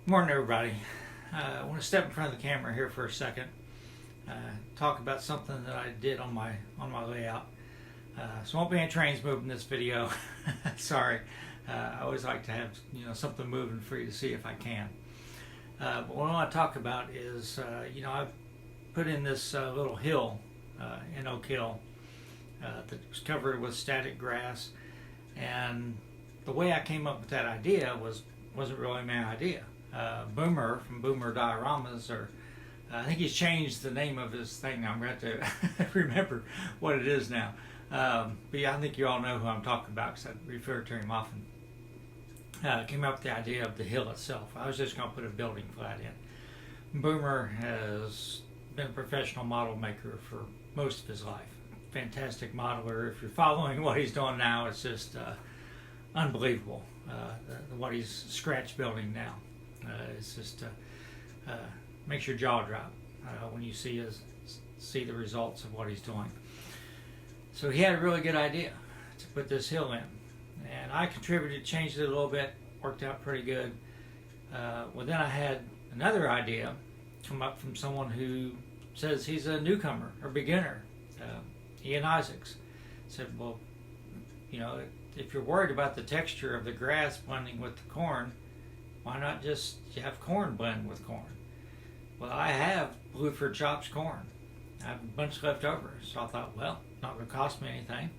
Morning, everybody. I want to step in front of the camera here for a second. Talk about something that I did on my layout. So won't be any trains moving in this video. Sorry. I always like to have something moving for you to see if I can. But what I want to talk about is I've put in this little hill in Oak Hill that was covered with static grass, and the way I came up with that idea wasn't really my idea. Boomer from Boomer Dioramas, or I think he's changed the name of his thing now. I'm going to have to remember what it is now. But yeah, I think you all know who I'm talking about because I refer to him often. Came up with the idea of the hill itself. I was just going to put a building flat in. Boomer has been a professional model maker for most of his life. Fantastic modeler. If you're following what he's doing now, it's just unbelievable. What he's scratch building now. It's just makes your jaw drop when you see the results of what he's doing. So he had a really good idea to put this hill in, and I contributed, changed it a little bit, worked out pretty good. Well, then I had another idea come up from someone who says he's a newcomer or beginner, Ian Isaacs. Said, well, if you're worried about the texture of the grass blending with the corn, why not just have corn blend with corn? Well, I have Blueford Chops corn. I have a bunch left over, so I thought, well, not going to cost me anything,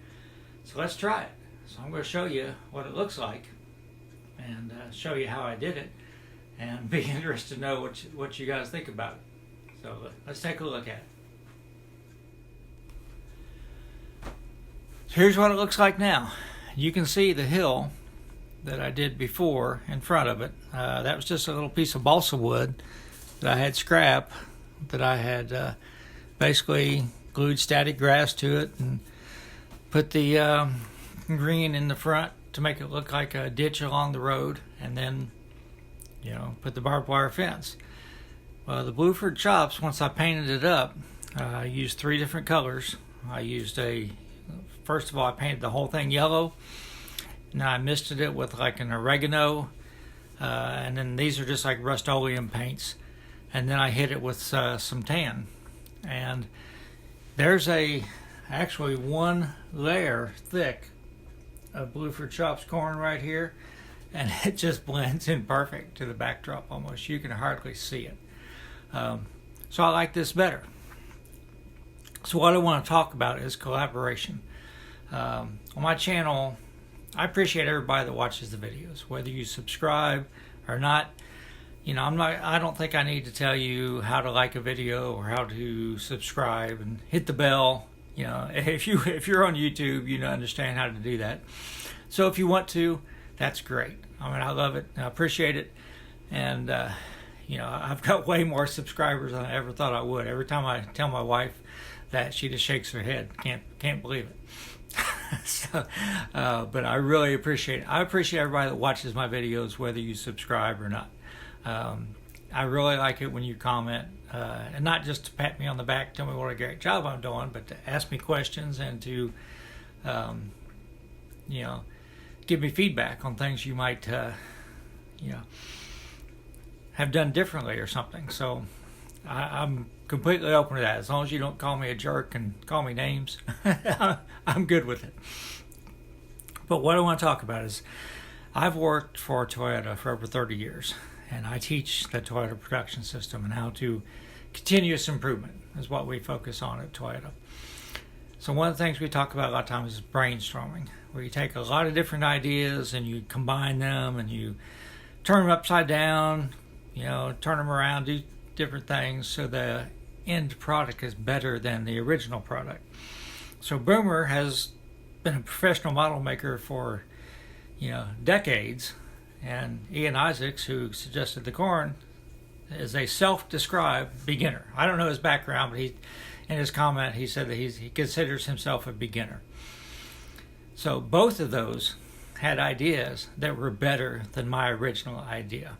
so let's try it. So I'm going to show you what it looks like and show you how I did it, and be interested to know what you guys think about it. So let's take a look at it. So here's what it looks like now. You can see the hill that I did before in front of it. That was just a little piece of balsa wood that I had scrap, that I had basically glued static grass to it and put the green in the front to make it look like a ditch along the road, and then put the barbed wire fence. Well, the Blueford Chops, once I painted it up, I used 3 different colors. First of all, I painted the whole thing yellow. Now I misted it with like an oregano, and then these are just like Rust-Oleum paints, and then I hit it with some tan. And there's actually 1 layer thick of Blueford Chops corn right here, and it just blends in perfect to the backdrop almost. You can hardly see it. So I like this better. So what I want to talk about is collaboration. On my channel, I appreciate everybody that watches the videos, whether you subscribe or not. I don't think I need to tell you how to like a video or how to subscribe and hit the bell. If you're on YouTube, you understand how to do that. So if you want to, that's great. I love it. I appreciate it. And I've got way more subscribers than I ever thought I would. Every time I tell my wife that, she just shakes her head. Can't believe it. But I really appreciate it. I appreciate everybody that watches my videos, whether you subscribe or not. I really like it when you comment, and not just to pat me on the back, tell me what a great job I'm doing, but to ask me questions and to, give me feedback on things you might, have done differently or something. So I'm completely open to that. As long as you don't call me a jerk and call me names, I'm good with it. But what I want to talk about is I've worked for Toyota for over 30 years, and I teach the Toyota production system and how to continuous improvement is what we focus on at Toyota. So one of the things we talk about a lot of times is brainstorming, where you take a lot of different ideas and you combine them and you turn them upside down, turn them around, do different things so the end product is better than the original product. So Boomer has been a professional model maker for decades, and Ian Isaacs, who suggested the corn, is a self-described beginner. I don't know his background, but in his comment he said that he considers himself a beginner. So both of those had ideas that were better than my original idea.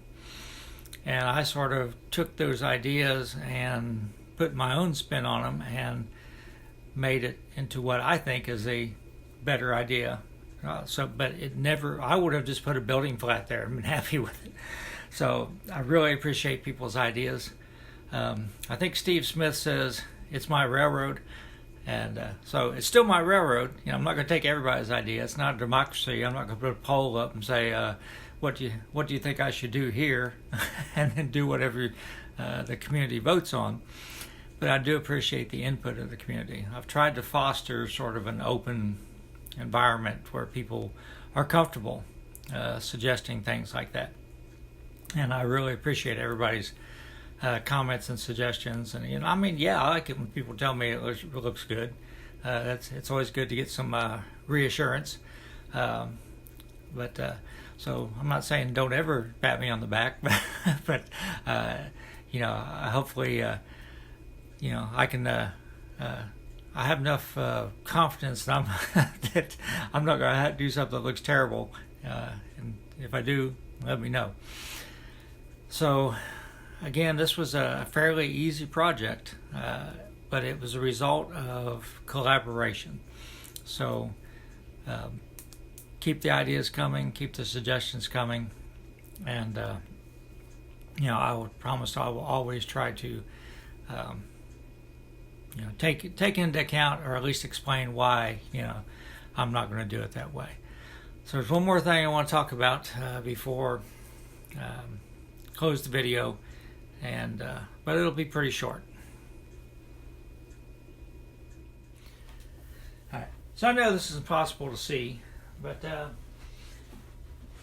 And I sort of took those ideas and put my own spin on them and made it into what I think is a better idea. But it never, I would have just put a building flat there and been happy with it. So I really appreciate people's ideas. I think Steve Smith says it's my railroad, and so it's still my railroad. You know, I'm not going to take everybody's idea. It's not a democracy. I'm not going to put a poll up and say, what do you think I should do here, and then do whatever the community votes on. But I do appreciate the input of the community. I've tried to foster sort of an open environment where people are comfortable suggesting things like that. And I really appreciate everybody's comments and suggestions. And I mean, yeah, I like it when people tell me it looks good. It's always good to get some reassurance. So I'm not saying don't ever pat me on the back, but hopefully, I can. I have enough confidence that I'm not going to do something that looks terrible, and if I do, let me know. So, again, this was a fairly easy project, but it was a result of collaboration. So, keep the ideas coming, keep the suggestions coming, and I will promise I will always try to take into account, or at least explain why I'm not going to do it that way. So there's one more thing I want to talk about before close the video, and but it'll be pretty short. All right. So I know this is impossible to see, but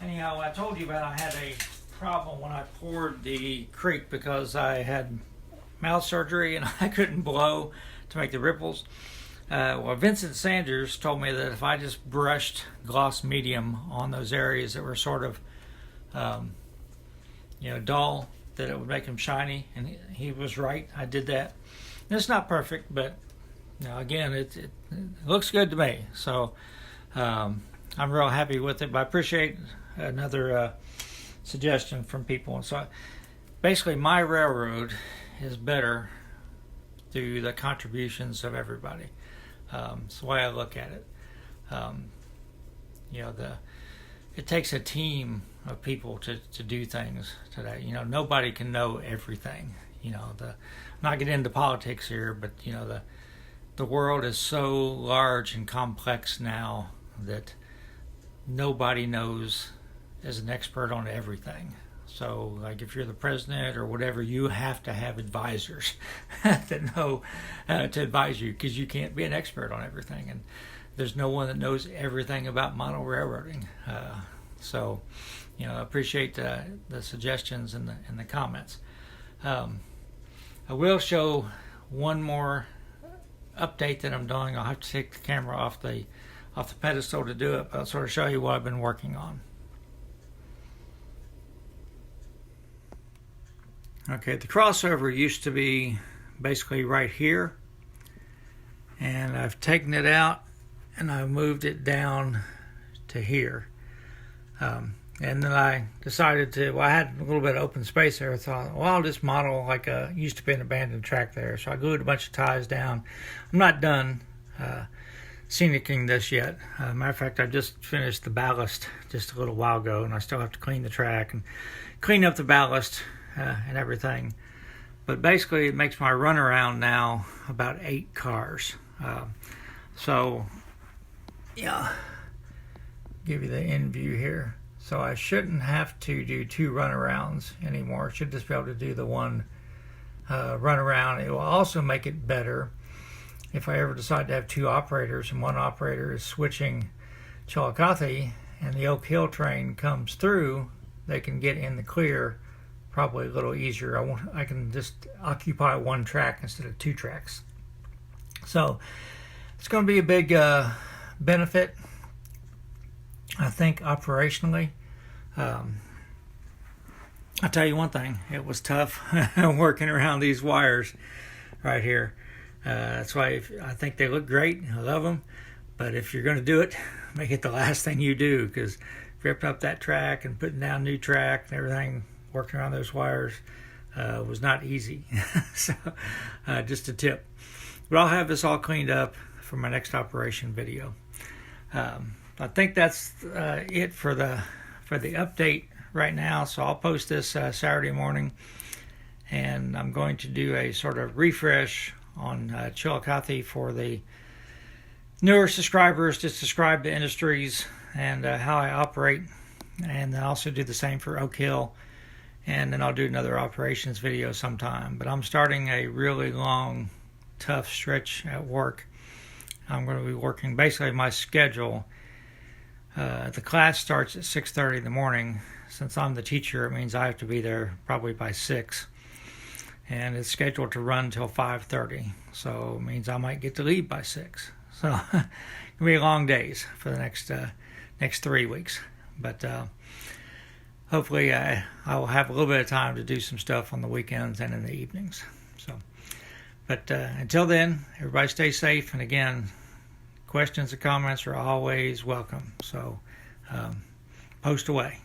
anyhow, I told you about I had a problem when I poured the creek because I had mouth surgery and I couldn't blow to make the ripples. Well, Vincent Sanders told me that if I just brushed gloss medium on those areas that were sort of dull, that it would make them shiny, and he was right. I did that. And it's not perfect, but again, it looks good to me. So I'm real happy with it. But I appreciate another suggestion from people. And so basically, my railroad is better through the contributions of everybody. It's the way I look at it. It takes a team of people to do things today. Nobody can know everything. I'm not getting into politics here, but the world is so large and complex now that nobody knows is an expert on everything. So, like, if you're the president or whatever, you have to have advisors that know to advise you, because you can't be an expert on everything. And there's no one that knows everything about model railroading. So, I appreciate the suggestions and the comments. I will show one more update that I'm doing. I'll have to take the camera off the pedestal to do it, but I'll sort of show you what I've been working on. Okay, the crossover used to be basically right here, and I've taken it out and I've moved it down to here. And then I decided I had a little bit of open space there. I thought, well, I'll just model like used to be an abandoned track there. So I glued a bunch of ties down. I'm not done scenicing this yet. Matter of fact, I just finished the ballast just a little while ago, and I still have to clean the track and clean up the ballast and everything. But basically, it makes my runaround now about 8 cars. So, yeah, give you the end view here. So I shouldn't have to do 2 runarounds anymore. I should just be able to do the one runaround. It will also make it better if I ever decide to have 2 operators, and one operator is switching Chillicothe and the Oak Hill train comes through, they can get in the clear probably a little easier. I can just occupy 1 track instead of 2 tracks. So it's going to be a big benefit, I think, operationally. I'll tell you one thing, it was tough working around these wires right here. That's why I think they look great. I love them. But if you're going to do it, make it the last thing you do, because ripping up that track and putting down new track and everything, working around those wires was not easy. So just a tip. But I'll have this all cleaned up for my next operation video. I think that's it for the update right now, so I'll post this Saturday morning, and I'm going to do a sort of refresh on Chillicothe for the newer subscribers, just describe the industries and how I operate, and then also do the same for Oak Hill, and then I'll do another operations video sometime. But I'm starting a really long, tough stretch at work. I'm going to be working basically my schedule. The class starts at 6:30 in the morning. Since I'm the teacher, it means I have to be there probably by 6. And it's scheduled to run till 5:30. So it means I might get to leave by 6. So it'll be long days for the next 3 weeks. But hopefully I will have a little bit of time to do some stuff on the weekends and in the evenings. But until then, everybody stay safe. And again, questions and comments are always welcome. So post away.